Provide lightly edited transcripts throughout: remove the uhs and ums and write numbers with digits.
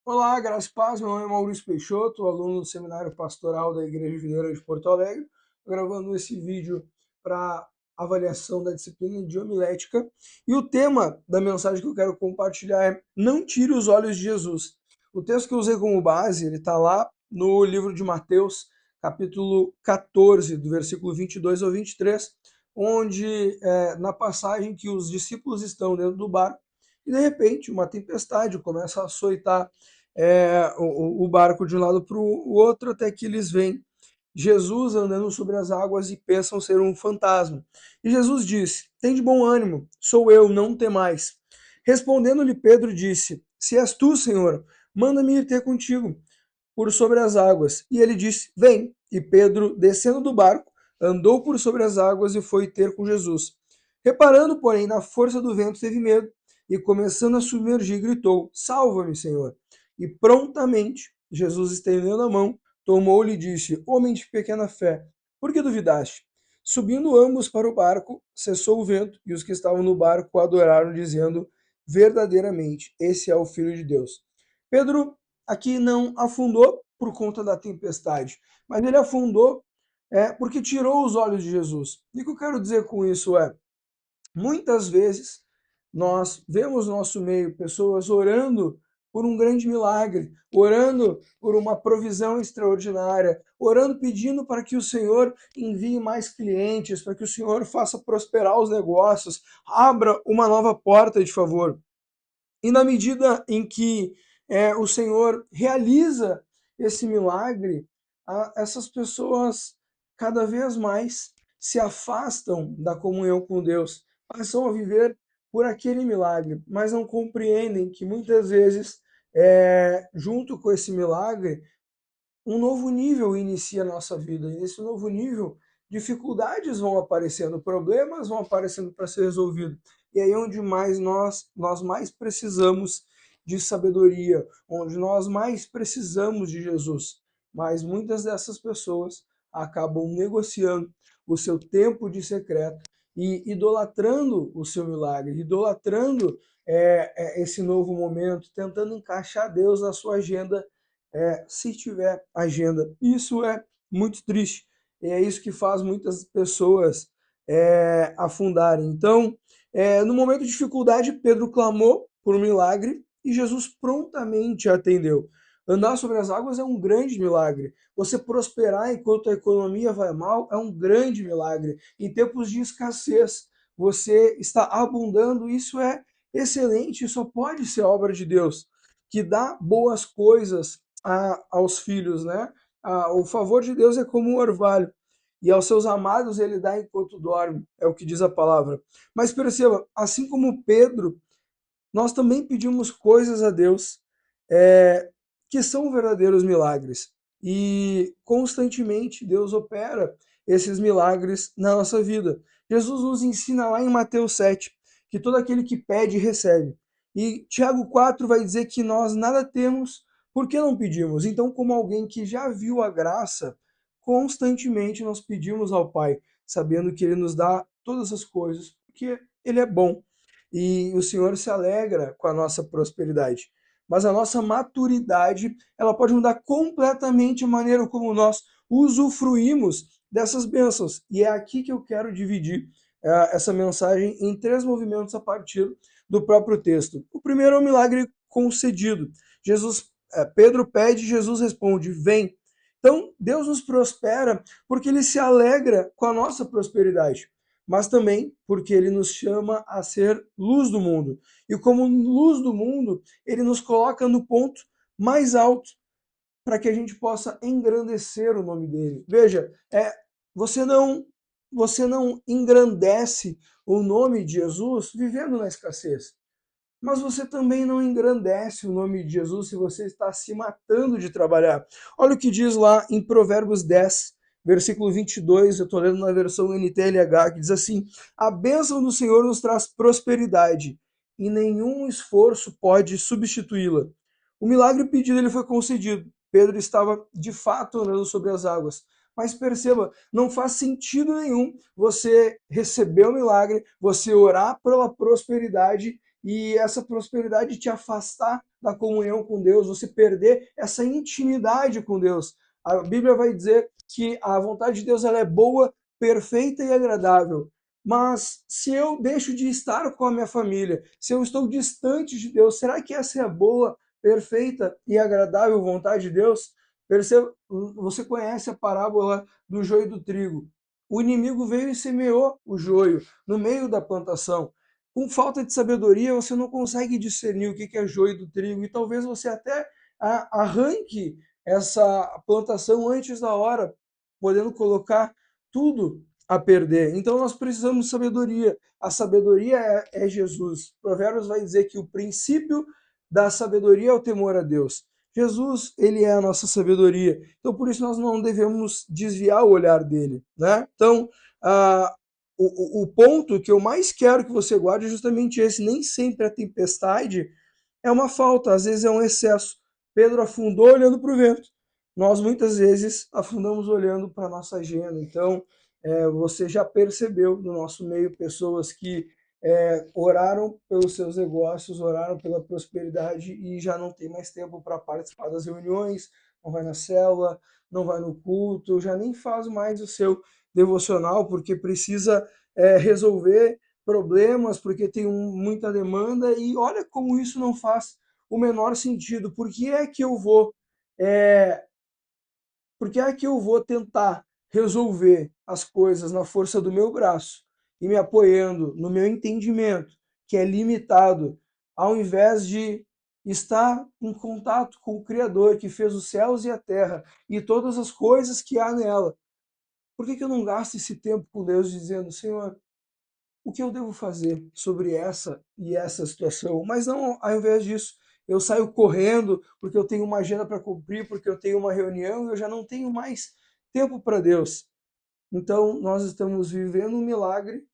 Olá, graças e paz. Meu nome é Maurício Peixoto, aluno do Seminário Pastoral da Igreja Videira de Porto Alegre, gravando esse vídeo para avaliação da disciplina de homilética. E o tema da mensagem que eu quero compartilhar é Não tire os olhos de Jesus. O texto que eu usei como base, ele está lá no livro de Mateus, capítulo 14, do versículo 22 ao 23, onde, na passagem que os discípulos estão dentro do barco, e de repente uma tempestade começa a açoitar o barco de um lado para o outro, até que eles veem Jesus andando sobre as águas e pensam ser um fantasma. E Jesus disse: Tem de bom ânimo, sou eu, não temais. Respondendo-lhe Pedro disse: Se és tu, Senhor, manda-me ir ter contigo por sobre as águas. E ele disse: Vem. E Pedro, descendo do barco, andou por sobre as águas e foi ter com Jesus. Reparando, porém, na força do vento, teve medo e, começando a submergir, gritou: Salva-me, Senhor. E prontamente Jesus, estendendo a mão, tomou-lhe e disse: Homem de pequena fé, por que duvidaste? Subindo ambos para o barco, cessou o vento, e os que estavam no barco o adoraram, dizendo: Verdadeiramente, esse é o Filho de Deus. Pedro aqui não afundou por conta da tempestade, mas ele afundou porque tirou os olhos de Jesus. E o que eu quero dizer com isso é, muitas vezes nós vemos no nosso meio pessoas orando por um grande milagre, orando por uma provisão extraordinária, orando pedindo para que o Senhor envie mais clientes, para que o Senhor faça prosperar os negócios, abra uma nova porta de favor. E na medida em que o Senhor realiza esse milagre, essas pessoas cada vez mais se afastam da comunhão com Deus, passam a viver por aquele milagre, mas não compreendem que muitas vezes, junto com esse milagre, um novo nível inicia a nossa vida. E nesse novo nível, dificuldades vão aparecendo, problemas vão aparecendo para ser resolvido. E aí é onde mais nós mais precisamos de sabedoria, onde nós mais precisamos de Jesus. Mas muitas dessas pessoas acabam negociando o seu tempo de secreto e idolatrando o seu milagre, idolatrando esse novo momento, tentando encaixar Deus na sua agenda se tiver agenda. Isso é muito triste. E é isso que faz muitas pessoas afundarem. Então, no momento de dificuldade, Pedro clamou por um milagre e Jesus prontamente atendeu. Andar sobre as águas é um grande milagre. Você prosperar enquanto a economia vai mal é um grande milagre. Em tempos de escassez, você está abundando, isso é excelente, só pode ser obra de Deus, que dá boas coisas aos filhos, né? O favor de Deus é como um orvalho, e aos seus amados ele dá enquanto dorme, é o que diz a palavra. Mas perceba, assim como Pedro, nós também pedimos coisas a Deus que são verdadeiros milagres. E constantemente Deus opera esses milagres na nossa vida. Jesus nos ensina lá em Mateus 7 que todo aquele que pede recebe. E Tiago 4 vai dizer que nós nada temos porque não pedimos. Então, como alguém que já viu a graça, constantemente nós pedimos ao Pai, sabendo que Ele nos dá todas as coisas, porque Ele é bom e o Senhor se alegra com a nossa prosperidade. Mas a nossa maturidade, ela pode mudar completamente a maneira como nós usufruímos dessas bênçãos. E é aqui que eu quero dividir essa mensagem em três movimentos a partir do próprio texto. O primeiro é o milagre concedido. Pedro pede, Jesus responde: vem. Então, Deus nos prospera porque ele se alegra com a nossa prosperidade, mas também porque ele nos chama a ser luz do mundo. E como luz do mundo, ele nos coloca no ponto mais alto para que a gente possa engrandecer o nome dele. Veja, você não você não engrandece o nome de Jesus vivendo na escassez. Mas você também não engrandece o nome de Jesus se você está se matando de trabalhar. Olha o que diz lá em Provérbios 10, versículo 22, eu estou lendo na versão NTLH, que diz assim: A bênção do Senhor nos traz prosperidade, e nenhum esforço pode substituí-la. O milagre pedido ele foi concedido. Pedro estava de fato andando sobre as águas. Mas perceba, não faz sentido nenhum você receber o milagre, você orar pela prosperidade e essa prosperidade te afastar da comunhão com Deus, você perder essa intimidade com Deus. A Bíblia vai dizer que a vontade de Deus ela é boa, perfeita e agradável. Mas se eu deixo de estar com a minha família, se eu estou distante de Deus, será que essa é a boa, perfeita e agradável vontade de Deus? Perceba, você conhece a parábola do joio e do trigo. O inimigo veio e semeou o joio no meio da plantação. Com falta de sabedoria, você não consegue discernir o que é joio do trigo e talvez você até arranque essa plantação antes da hora, podendo colocar tudo a perder. Então nós precisamos de sabedoria. A sabedoria é Jesus. Provérbios vai dizer que o princípio da sabedoria é o temor a Deus. Jesus, ele é a nossa sabedoria. Então por isso nós não devemos desviar o olhar dele, né? Então, o ponto que eu mais quero que você guarde é justamente esse. Nem sempre a tempestade é uma falta, às vezes é um excesso. Pedro afundou olhando para o vento. Nós muitas vezes afundamos olhando para a nossa agenda. Então, você já percebeu no nosso meio pessoas que oraram pelos seus negócios, oraram pela prosperidade e já não tem mais tempo para participar das reuniões, não vai na célula, não vai no culto, já nem faz mais o seu devocional porque precisa resolver problemas, porque tem muita demanda, e olha como isso não faz o menor sentido. É, por que é que eu vou tentar resolver as coisas na força do meu braço e me apoiando no meu entendimento, que é limitado, ao invés de estar em contato com o Criador que fez os céus e a terra e todas as coisas que há nela? Por que eu não gasto esse tempo com Deus dizendo, Senhor, o que eu devo fazer sobre essa e essa situação? Mas não, ao invés disso, eu saio correndo porque eu tenho uma agenda para cumprir, porque eu tenho uma reunião e eu já não tenho mais tempo para Deus. Então, nós estamos vivendo um milagre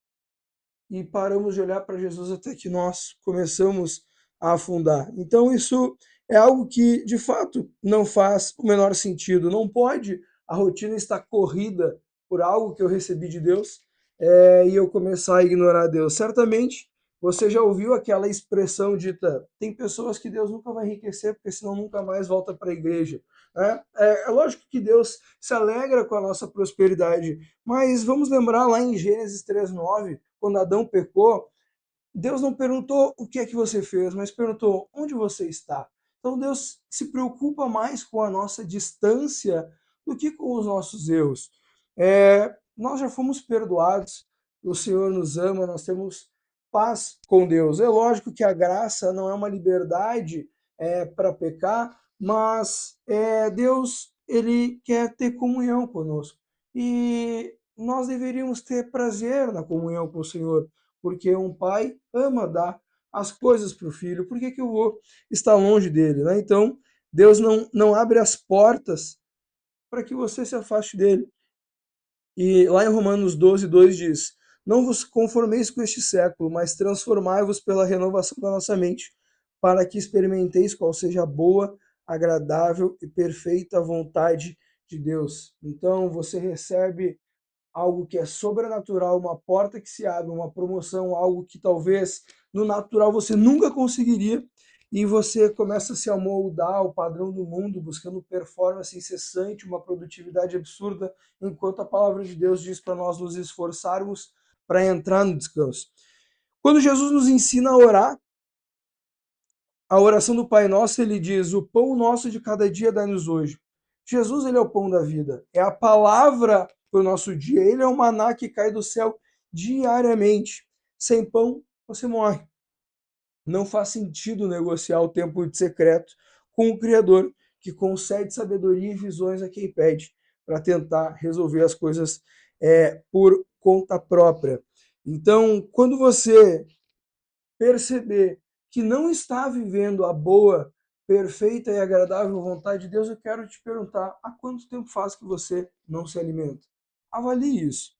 e paramos de olhar para Jesus até que nós começamos a afundar. Então, isso é algo que, de fato, não faz o menor sentido. Não pode a rotina estar corrida por algo que eu recebi de Deus e eu começar a ignorar Deus. Certamente, você já ouviu aquela expressão dita: tem pessoas que Deus nunca vai enriquecer, porque senão nunca mais volta para a igreja. É lógico que Deus se alegra com a nossa prosperidade, mas vamos lembrar lá em Gênesis 3:9, quando Adão pecou, Deus não perguntou o que é que você fez, mas perguntou onde você está. Então Deus se preocupa mais com a nossa distância do que com os nossos erros. Nós já fomos perdoados, o Senhor nos ama, nós temos paz com Deus. É lógico que a graça não é uma liberdade para pecar, mas Deus ele quer ter comunhão conosco. E nós deveríamos ter prazer na comunhão com o Senhor, porque um pai ama dar as coisas para o filho. Por que eu vou estar longe dele? Né? Então, Deus não abre as portas para que você se afaste dele. E lá em Romanos 12:2 diz: não vos conformeis com este século, mas transformai-vos pela renovação da nossa mente, para que experimenteis qual seja a boa, agradável e perfeita vontade de Deus. Então, você recebe algo que é sobrenatural, uma porta que se abre, uma promoção, algo que talvez no natural você nunca conseguiria, e você começa a se amoldar ao padrão do mundo, buscando performance incessante, uma produtividade absurda, enquanto a palavra de Deus diz para nós nos esforçarmos para entrar no descanso. Quando Jesus nos ensina a orar, a oração do Pai Nosso, ele diz: o pão nosso de cada dia dá-nos hoje. Jesus, ele é o pão da vida, é a palavra para o nosso dia, ele é o maná que cai do céu diariamente. Sem pão, você morre. Não faz sentido negociar o tempo de secreto com o Criador, que concede sabedoria e visões a quem pede, para tentar resolver as coisas por conta própria. Então, quando você perceber que não está vivendo a boa, perfeita e agradável vontade de Deus, eu quero te perguntar: há quanto tempo faz que você não se alimenta? Avalie isso.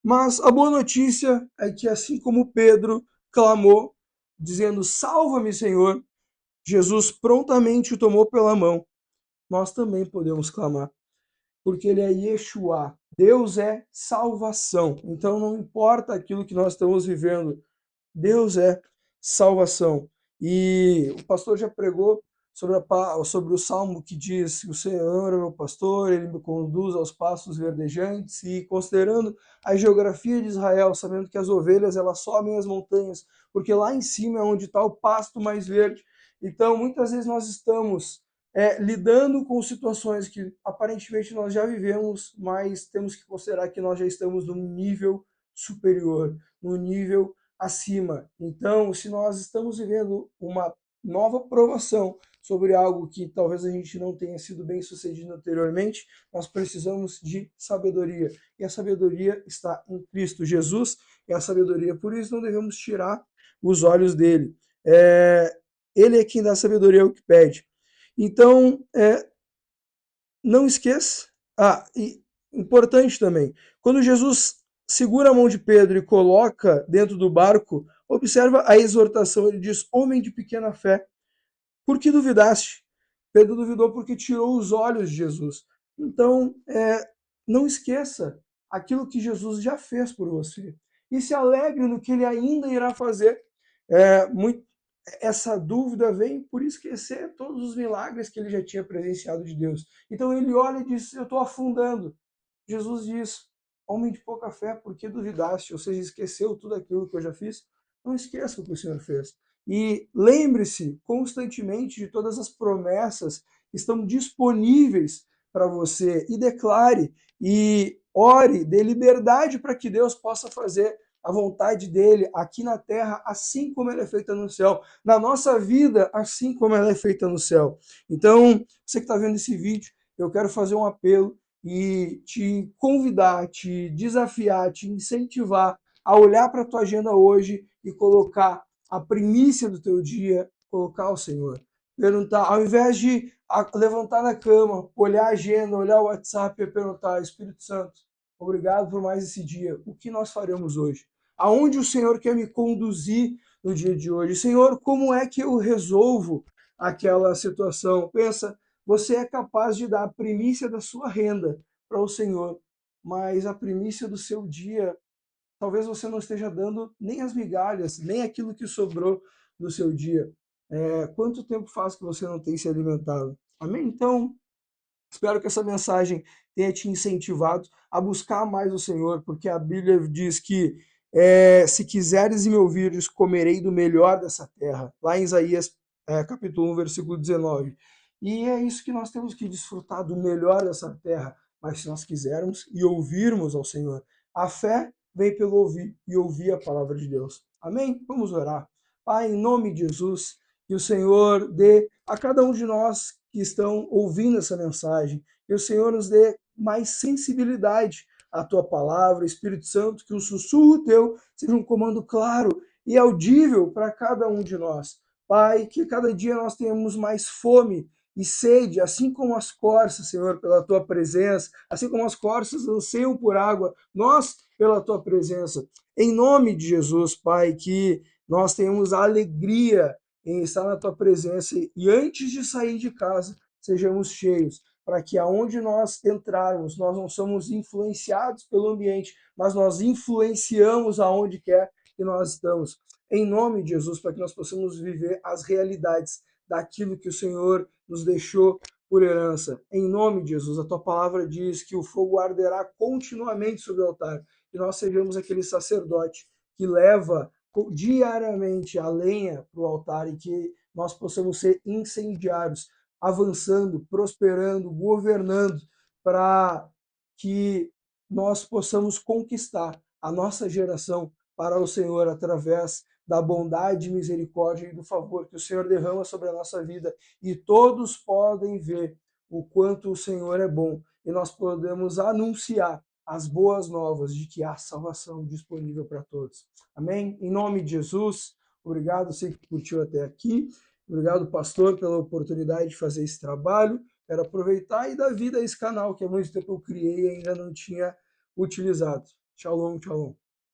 Mas a boa notícia é que, assim como Pedro clamou, dizendo: salva-me, Senhor, Jesus prontamente o tomou pela mão. Nós também podemos clamar, porque ele é Yeshua. Deus é salvação. Então não importa aquilo que nós estamos vivendo, Deus é salvação. E o pastor já pregou sobre o salmo que diz: o Senhor é meu pastor, ele me conduz aos pastos verdejantes. E considerando a geografia de Israel, sabendo que as ovelhas elas sobem as montanhas, porque lá em cima é onde está o pasto mais verde. Então, muitas vezes nós estamos lidando com situações que aparentemente nós já vivemos, mas temos que considerar que nós já estamos num nível superior, num nível acima. Então, se nós estamos vivendo uma nova provação sobre algo que talvez a gente não tenha sido bem sucedido anteriormente, nós precisamos de sabedoria. E a sabedoria está em Cristo Jesus, é a sabedoria. Por isso não devemos tirar os olhos dele. Ele é quem dá sabedoria, é o que pede. Então, não esqueça. E importante também, quando Jesus segura a mão de Pedro e coloca dentro do barco, observa a exortação, ele diz: homem de pequena fé, por que duvidaste? Pedro duvidou porque tirou os olhos de Jesus. Então, não esqueça aquilo que Jesus já fez por você. E se alegre no que ele ainda irá fazer. Essa dúvida vem por esquecer todos os milagres que ele já tinha presenciado de Deus. Então ele olha e diz: eu estou afundando. Jesus diz: homem de pouca fé, por que duvidaste? Ou seja, esqueceu tudo aquilo que eu já fiz? Não esqueça o que o Senhor fez. E lembre-se constantemente de todas as promessas que estão disponíveis para você e declare e ore, dê liberdade para que Deus possa fazer a vontade dele aqui na terra, assim como ela é feita no céu, na nossa vida, assim como ela é feita no céu. Então, você que está vendo esse vídeo, eu quero fazer um apelo e te convidar, te desafiar, te incentivar a olhar para a tua agenda hoje e colocar a primícia do teu dia, colocar o Senhor. Perguntar, ao invés de levantar na cama, olhar a agenda, olhar o WhatsApp e perguntar: Espírito Santo, obrigado por mais esse dia. O que nós faremos hoje? Aonde o Senhor quer me conduzir no dia de hoje? Senhor, como é que eu resolvo aquela situação? Pensa, você é capaz de dar a primícia da sua renda para o Senhor, mas a primícia do seu dia, talvez você não esteja dando nem as migalhas, nem aquilo que sobrou do seu dia. Quanto tempo faz que você não tem se alimentado? Amém? Então, espero que essa mensagem tenha te incentivado a buscar mais o Senhor, porque a Bíblia diz que se quiseres e me ouvires, comerei do melhor dessa terra. Lá em Isaías, capítulo 1, versículo 19. E é isso que nós temos que desfrutar do melhor dessa terra. Mas se nós quisermos e ouvirmos ao Senhor, a fé vem pelo ouvir e ouvir a palavra de Deus. Amém? Vamos orar. Pai, em nome de Jesus, que o Senhor dê a cada um de nós que estão ouvindo essa mensagem, que o Senhor nos dê mais sensibilidade à tua palavra, Espírito Santo, que o sussurro teu seja um comando claro e audível para cada um de nós. Pai, que cada dia nós tenhamos mais fome e sede, assim como as corças, Senhor, pela tua presença, assim como as corças anseiam por água, nós pela tua presença. Em nome de Jesus, Pai, que nós tenhamos a alegria em estar na tua presença e antes de sair de casa, sejamos cheios, para que aonde nós entrarmos, nós não somos influenciados pelo ambiente, mas nós influenciamos aonde quer que nós estamos. Em nome de Jesus, para que nós possamos viver as realidades daquilo que o Senhor nos deixou por herança. Em nome de Jesus, a tua palavra diz que o fogo arderá continuamente sobre o altar, que nós sejamos aquele sacerdote que leva diariamente a lenha para o altar e que nós possamos ser incendiários, avançando, prosperando, governando, para que nós possamos conquistar a nossa geração para o Senhor através da bondade, misericórdia e do favor que o Senhor derrama sobre a nossa vida. E todos podem ver o quanto o Senhor é bom. E nós podemos anunciar as boas novas de que há salvação disponível para todos. Amém? Em nome de Jesus, obrigado você que curtiu até aqui. Obrigado, pastor, pela oportunidade de fazer esse trabalho. Quero aproveitar e dar vida a esse canal que há muito tempo eu criei e ainda não tinha utilizado. Shalom, shalom.